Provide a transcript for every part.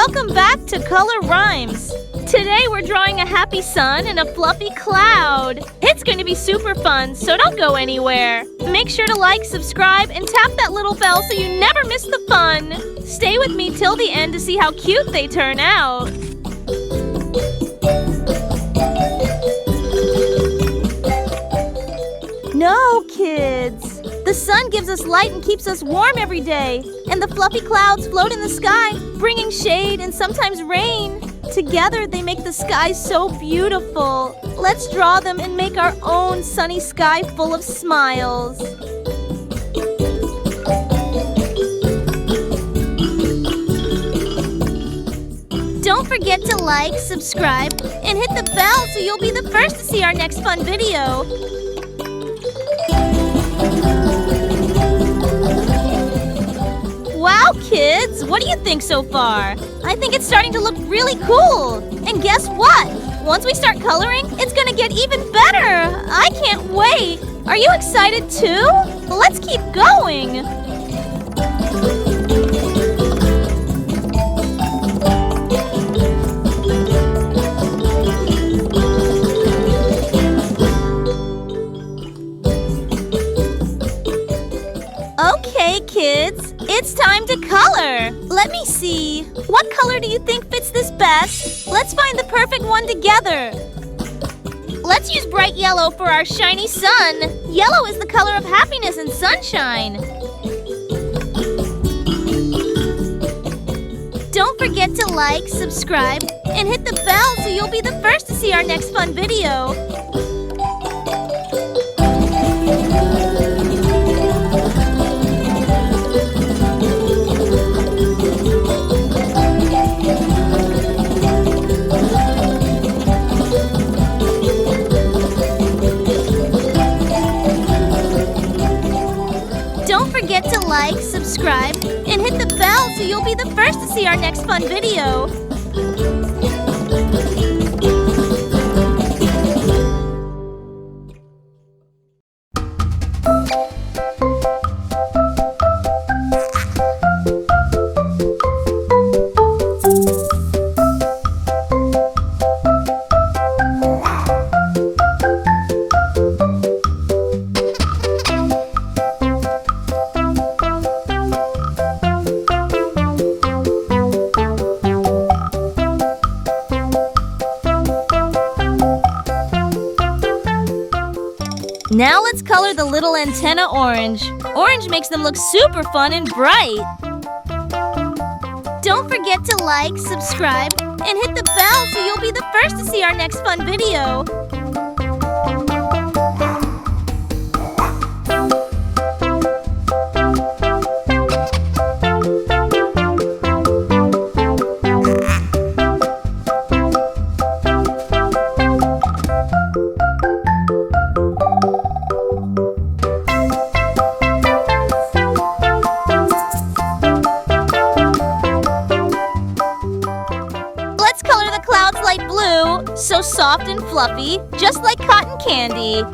Welcome back to Color Rhymes. Today we're drawing a happy sun and a fluffy cloud. It's going to be super fun, so don't go anywhere. Make sure to like, subscribe, and tap that little bell so you never miss the fun. Stay with me till the end to see how cute they turn out. No, kids. The sun gives us light and keeps us warm every day. And the fluffy clouds float in the sky, bringing shade and sometimes rain. Together, they make the sky so beautiful. Let's draw them and make our own sunny sky full of smiles. Don't forget to like, subscribe, and hit the bell so you'll be the first to see our next fun video. Wow, kids! What do you think so far? I think it's starting to look really cool. And guess what? Once we start coloring, it's gonna get even better. I can't wait. Are you excited too? Let's keep going. Okay, kids, it's time to color. Let me see. What color do you think fits this best? Let's find the perfect one together. Let's use bright yellow for our shiny sun. Yellow is the color of happiness and sunshine. Don't forget to like, subscribe, and hit the bell so you'll be the first to see our next fun video. Don't forget to like, subscribe, and hit the bell so you'll be the first to see our next fun video. Now let's color the little antenna orange. Orange makes them look super fun and bright. Don't forget to like, subscribe, and hit the bell so you'll be the first to see our next fun video. Blue, so soft and fluffy, just like cotton candy.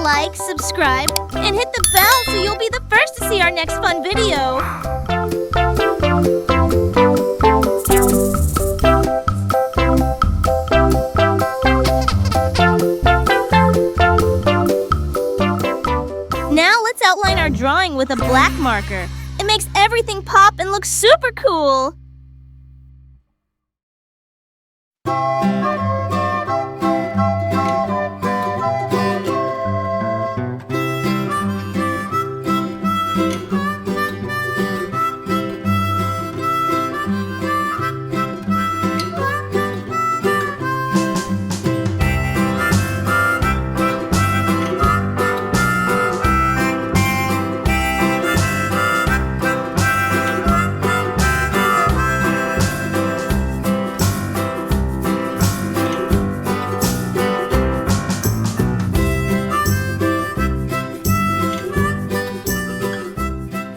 Like, subscribe, and hit the bell so you'll be the first to see our next fun video. Now let's outline our drawing with a black marker. It makes everything pop and look super cool.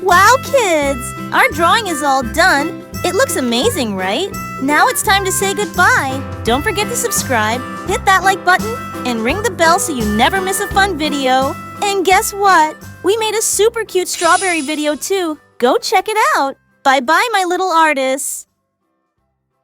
Wow, kids! Our drawing is all done. It looks amazing, right? Now it's time to say goodbye. Don't forget to subscribe, hit that like button, and ring the bell so you never miss a fun video. And guess what? We made a super cute strawberry video too. Go check it out. Bye-bye, my little artists.